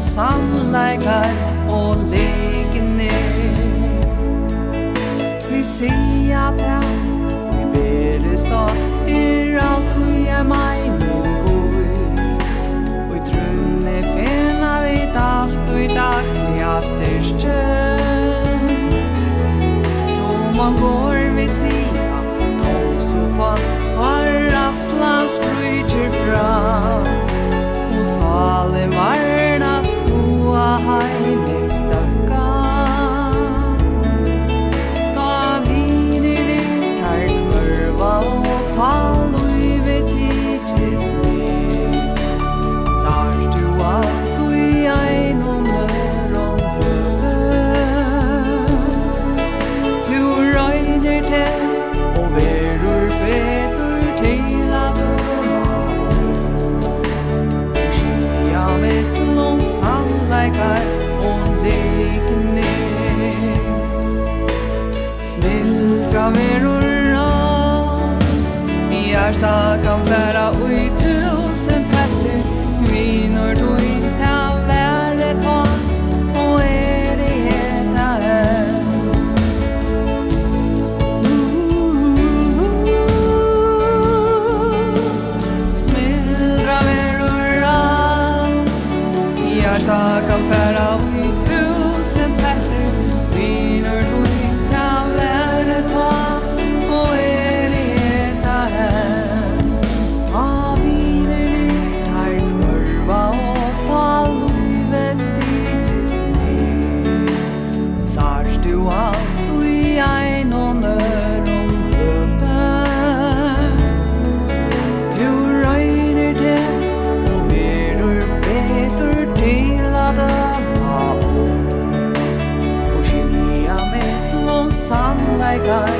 sannleikar og legener. Vi sier bra, vi beres da, alt vi meinen god. Og I trunne finna vi alt og I dagliga styrstjen. Så man går vi sier, så fall tar Aslands brydjer fram. Og sale varnast toa heilig stakka. Da viner tar kurva og tal og I vet ikkest mer. Sart du alt og I ein og mør om høpe. Du røyner til og verur betur til at sannleikar og legener. Smildra verur I hjarta kan være ui tusen petter. Vinor du ikke være ta og det heta Smildra verur hjarta kan færa I tusen petter. Vinor du ikke være ta og det heta viner tar kurva og tal livet ikkest mer. Sars du alt og I ein og nør om høpe. Du røyner det og verur betur til at døma om. Og skilja mittlom sannleikar